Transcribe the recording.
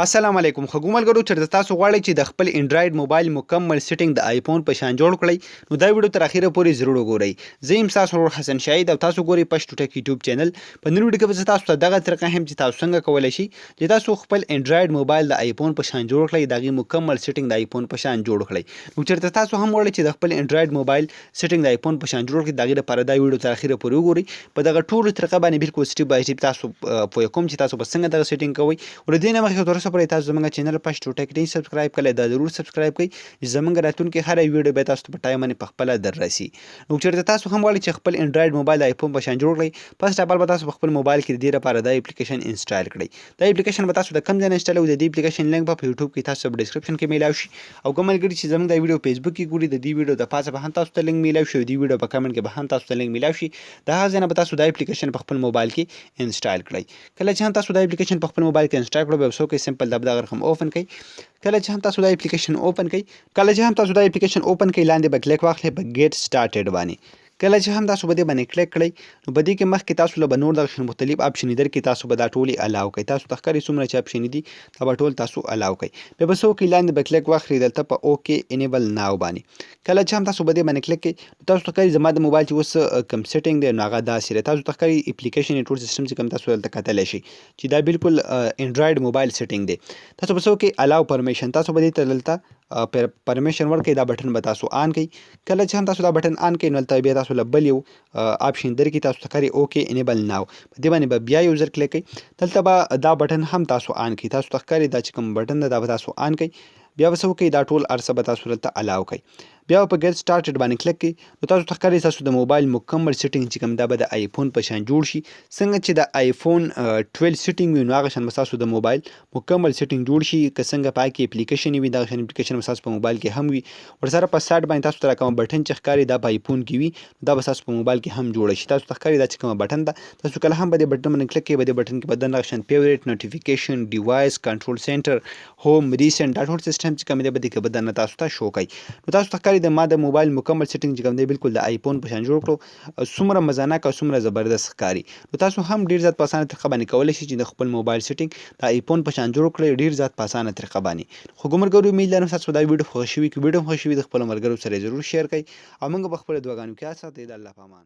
السلام علیکم خو ملګرو چېرته تاسو غواړئ چې د خپل انډرايډ موبایل مکمل سیټنګ د آیفون په شان جوړ کړئ نو دا ویډیو تر اخره پورې ضرور وګورئ. زه یم ستاسو ورور حسن شاهید او تاسو ګورئ پښتو ټک یوټیوب چینل. په نن ویډیو کې به زه تاسو ته دغه طریقه هم چې تاسو څنګه کولی شئ چې تاسو خپل انډرايډ موبایل د آیفون په شان جوړ کړئ، د هغې مکمل سیټنګ د آیفون په شان جوړ کړئ. نو چېرته تاسو هم غواړئ چې د خپل انډرايډ موبایل سیټنګ د آیفون په شان جوړ کړئ، د هغې لپاره دا ویډیو تر اخره پورې وګورئ. په دغه ټولو طریقه باندې بالکل سټیپ بای سټیپ تاسو پوه کوم چې تاسو به څنګه دغه سیټنګ کوئ. ور دې نه مخکې تر اوسه پورې تاسو زموږ چینل پښتو ټک سبسکرایب کړئ، دا ضرور سبسکرایب کړئ. زمونږ راتلونکي هره ویډیو به تاسو ته په ټایم باندې په خپله در رسي. نو چېرته تاسو هم غواړئ چې خپل انډرايډ موبایل د آیفون په شان جوړ کړئ، فرسټ اف آل به تاسو په خپل موبایل کې د دې لپاره دا اپلیکیشن انسټال کړئ. دا اپلیکیشن به تاسو د کوم ځای نه انسټالوئ، د دې اپلیکیشن لینک به په یوټیوب کې تاسو په ډسکرپشن کې میلاو شي. او کوم ملګري چې زموږ د ویډیو فیسبوک کې ګوري، د دې ویډیو د پاسه به هم تاسو ته لینک میلاو شي، او د دې ویډیو په کمنټ کې به هم تاسو ته لینک میلاو شي. د هغه ځای نه به تاسو دا اپلیکیشن په خپل موبایل کې انسټال کړئ. کله چې هم تاسو دا اپلیکیشن په خپل موبایل کې انسټال کړئ، به څوک سمپل دا رقم اوپن کړئ. کله چې هم تاسو دا اپلیکیشن اوپن کړئ لاندې به کلیک واخلئ په ګیټ سټارټډ باندې. کله چې هم تاسو په دې باندې کلیک کړئ نو په دې کې مخکې تاسو له به نور دغه مختلف اپشن درکړي، تاسو به دا ټولې الاو کړئ. تاسو ته ښکاري څومره چې اپشن دي دا به ټول تاسو الاو کړئ. بیا به څه وکړئ، لاندې به کلیک واخلئ دلته په اوکې انیبل ناو باندې. کله چې هم تاسو په دې باندې کلیک کړئ نو تاسو ته ښکاري زما د موبایل چې اوس کوم سیټنګ دی نو هغه داسې دی. تاسو ته ښکاري اپلیکیشن ټول سیسټم چې کوم تاسو دلته کتلی شئ چې دا بالکل انډرايډ موبایل سیټنګ دی. تاسو به څه وکړئ، الاو پرمیشن، تاسو به دې ته دلته پرمیشن ورکړئ، دا بټن به تاسو آن کړئ. کله چې هم تاسو دا بټن آن کړئ نو هلته بیا تاسو له بل یو آپشن درکړي، تاسو ته ښکاري اوکې انیبل ناو، په دې باندې به بیا یو ځل کلیک کړئ. دلته به دا بټن هم تاسو آن کړئ. تاسو ته ښکاري دا چې کوم بټن دی دا به تاسو آن کړئ. بیا به څه وکړئ، دا ټول هر څه به تاسو دلته الاو کړئ. بیا په ګیټ سټارټډ باندې کلیک کړئ نو تاسو ته ښکاري تاسو د موبایل مکمل سیټنګ چې کوم دا به د آیفون په شان جوړ شي. څنګه چې د آیفون 12 سیټنګ وي نو هغه شان به تاسو د موبایل مکمل سیټنګ جوړ شي. که څنګه په هغه کې اپلیکیشن وي دغه شان اپلیکیشن به تاسو په موبایل کې هم وي. ورسره په سټارټ باندې تاسو ته کوم بټن چې ښکاري دا په آیفون کې وي دا به تاسو په موبایل کې هم جوړ شي. تاسو ته ښکاري دا چې کومه بټن ده، تاسو کله هم به دې بټن باندې کلیک کړئ، به دې بټن کې به دغه شان فیورټ، نوټیفیکیشن، ډیوایس کنټرول سنټر، هوم، ریسنټ، دا ټول سیسټم چې کوم دی به دې کې به درنه تاسو ته شو کوي. نو تاسو ته ښکاري د ما د موبایل مکمل سیټنګ چې کوم دی بالکل د آیفون په شان جوړ کړو، څومره مزانک او څومره زبردست ښکاري. نو تاسو هم ډېر زیات په اسانه طریقه باندې کولی شئ چې د خپل موبایل سیټنګ د آیفون په شان جوړ کړئ، ډېر زیات په اسانه طریقه باندې. خو ملګرو امید لرم تاسو دا ویډیو خوښ شوي. که ویډیو خوښ شوي د خپلو ملګرو سره ضرور شیر کړئ او موږ به خپلو دعاګانو کې یاد ساتئ. د الله په امان.